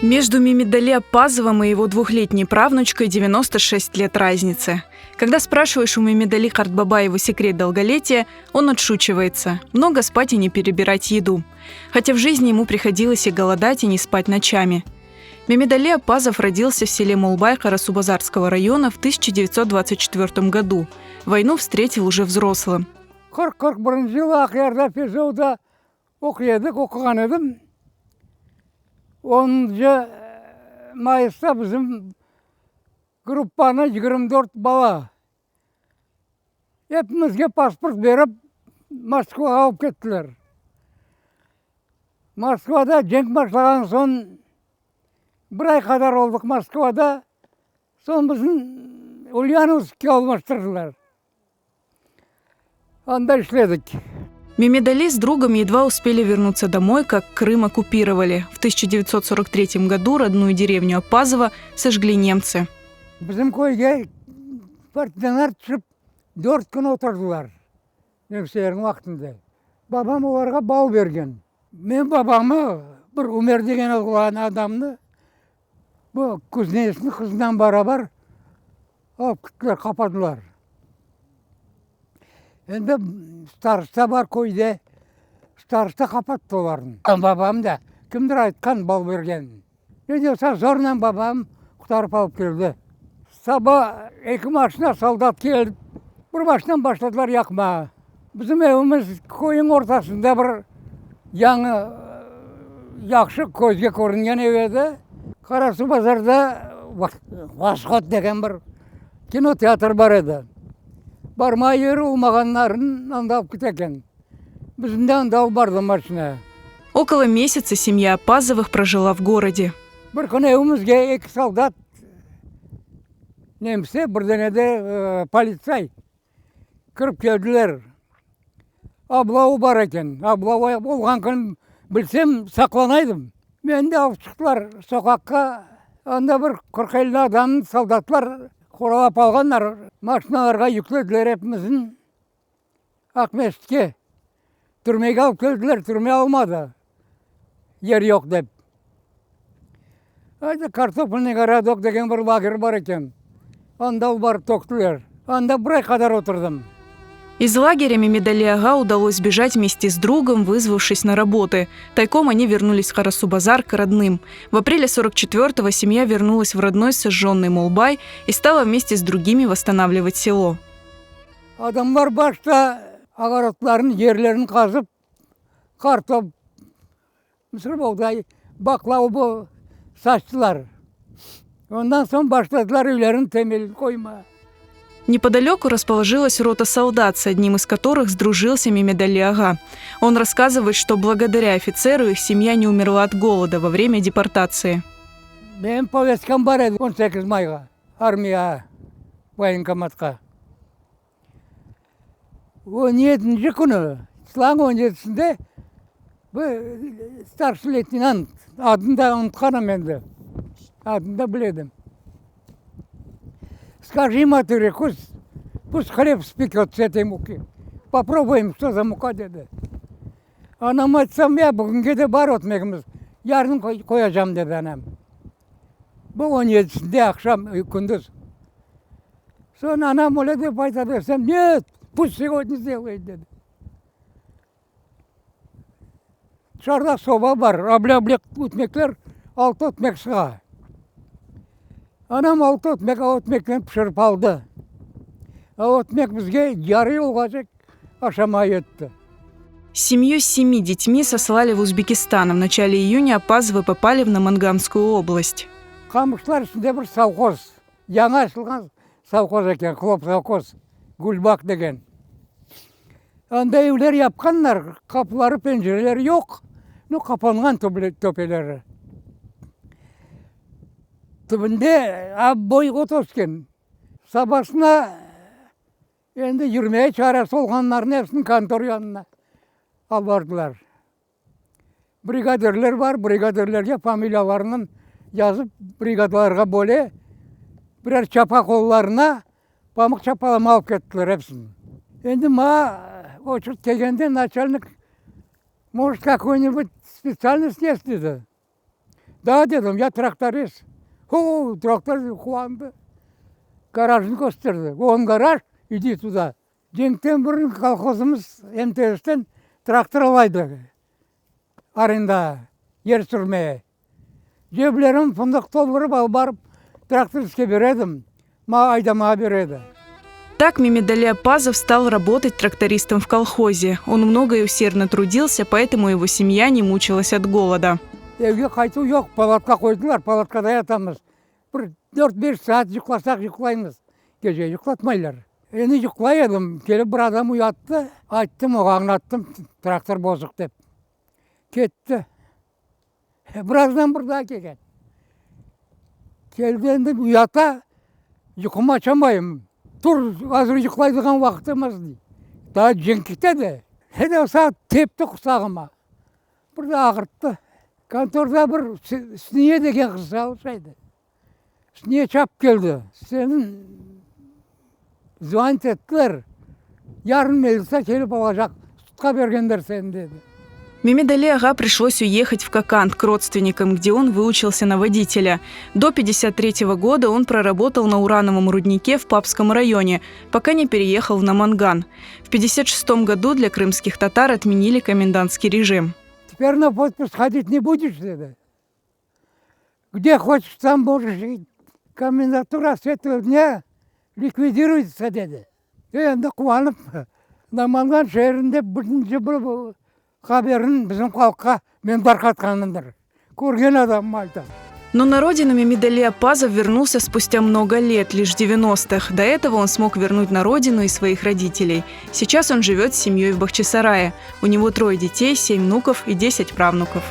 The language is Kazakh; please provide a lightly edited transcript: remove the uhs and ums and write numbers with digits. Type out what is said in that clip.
Между Мемедали Аппазовым и его двухлетней правнучкой 96 лет разницы. Когда спрашиваешь у Мемедали Картбабаева секрет долголетия, он отшучивается. Много спать и не перебирать еду. Хотя в жизни ему приходилось и голодать, и не спать ночами. Мемедали Аппазов родился в селе Молбай Карасу-Базарского района в 1924 году. Войну встретил уже взрослым. 41 жылы Ақиярда Пежауда оқыған едім. 10 майыста bizim группаны 24 бала. Hepimizге паспорт беріп, Москваға алып кеттілер. Москвада жеңіп башлаған соң бір ай қадар болдық Москвада. Соң біздің Ульяновскке алмастырдылар. Анда ишледік. Мемедали с другом едва успели вернуться домой, как Крым оккупировали. В 1943 году родную деревню Аппазова сожгли немцы. Bizim köyге партизандар түсіп 4 күн отырдылар. Немістердің уақытында. Бабам оларға бау берген. Мен бабамы бір Умер деген алған адамны бұл Кузнецовтың қызынан барабар алып кеттілер, қападылар. Енді староста бар көйде, староста қапатты оларын. Бабам да кімдір айтқан бау берген. Енді зорынан бабам құтарып алып келді. Саба 2 машина солдат келіп, бір машинан башладылар яқма. Bizim evimiz көйдің ортасында бір яңы яқшы көзге көрінген ev еді. Қарасу-Базарда Восход деген бір кинотеатр бар еді. Бармай ері умағанларын анда алып кеткен. Біздің де анда барды машина. Около месяца семья Аппазовых прожила в городе. Бір күн evimizге 2 солдат немсе, бірден де полицай кіріп келділер. Аблауы бар екен. Аблауы болған күн білсем сақланайдым. Мен де алып шықтылар соқаққа. Анда бір 40-50 адам солдатлар қоралап алғандар. Машиналарға yüklediler hepimizin Ақмешітке. Түрмеге алып келділер, түрме алмады. Yer yok деп. Картофельный городок деген бір лагерь бар екен. Анда барып тоқтылар. Анда бір ай қадар отырдым. Из лагеря Мемедали ага удалось сбежать вместе с другом, вызвавшись на работы. Тайком они вернулись в Карасу-Базар к родным. В апреле 44-го семья вернулась в родной сожженный Молбай и стала вместе с другими восстанавливать село. Адамдар башта ағаратларын, ерлерін қазып, картоп, мысыр болдай, бақлауы сачтылар. Ondan соң баштадылар үйлерін темел қойма. Неподалеку расположилась рота солдат, с одним из которых сдружился Мемедали ага. Он рассказывает, что благодаря офицеру их семья не умерла от голода во время депортации. Мен повесткам бар еді 18 майға, армия военкоматқа. 17-ші күні, сылаң 17-сінде старший лейтенант, адында ұмытқаным енді, адында біледім. Скажи матери, пусть хлеб спекет с этой муки. Попробуем, что за мука, деді. Анам айтсам, бүгінге де бар отмегіміз. Ярын қояжам, деді анам. Бұл 17-сінде ақшам күндіз. Сон анам олай деп айтады, десем, нет, пусть сегодня сделает, деді. Шарда соба бар, аблек өтмектер 6 өтмек шыға. Анам 6 өтмектен пішіріп алды. Өтмек бізге яры олғажек ашамай етті. Семью с 7 детьми сослали в Узбекистан. В начале июня Аппазовы попали в Наманганскую область. Қамышлар ішінде бір совхоз. Яңа ашылған совхоз екен, хлоп совхоз. Гүлбақ деген. Анда үйлер япқандар, қапылары, пенжерлері жоқ. Қапанған төпелері. Түбінде бой өскен. Сабасына енді жүрмей шарасы олғанларын әпсін контор янына албардылар. Бригадерлер бар, бригадерлерге фамилияларынан жазып, бригадаларға бөле, бірер чапа қолларына памық чапалама алып кеттілер әпсін. Енді очерт келгенде начальник, может, какой-нибудь специальность есть деді. Да, дедім, я тракторист. О, трактор қуанды. Гаражын көстерді. Он гараж, иди туда. Жеңтен бұрын колхозымыз МТС-тен трактор алайды. Аренда, ер сүрме. Жеблерім фұндық толғырып ал барып трактор іске бередім. Айдама береді. Так Мемедали Апазов стал работать трактористом в колхозе. Он много и усердно трудился, поэтому его семья не мучилась от голода. Evге қайту жоқ, палатқа қойдылар, палаткада ятамыз. Бір 4-5 саат жұқласақ жұқлаймыз. Кеше жұқлатмайлар. Енді жұқлай едім, келіп бір адам ұятты, айттым, оған аттым, трактор бозық деп. Кетті. Біраздан бірда келген. Келгенде ұята, жұқым açamayım. Тұр, азыр жұқлайдыған уақытымыз дейді. Да жеңкітеді. Енді саат тепті құсағыма. Бірда ағыртты. Конторда бір Сіне деген қыз алышайды. Сіне чап келді. Сенің звонить еттілер. Ярым милиция келіп алacak. Сутқа бергендер сені деді. Мемедали ага пришлось уехать в Коканд к родственникам, где он выучился на водителя. До 1953 года он проработал на урановом руднике в Папском районе, пока не переехал в Наманган. В 1956 году для крымских татар отменили комендантский режим. Теперь на подпись ходить не будешь, деді. Где хочешь, там можешь жить. Комендатура с этого дня ликвидируется, деді. Енді қуанып, Наманган шерінде бірінші бір хаберін біздің халыққа мен тарқатқанымdır. Көрген адам айтам. Но на родину Мемедали Апазов вернулся спустя много лет, лишь в 90-х. До этого он смог вернуть на родину и своих родителей. Сейчас он живет с семьей в Бахчисарае. У него 3 детей, 7 внуков и 10 правнуков.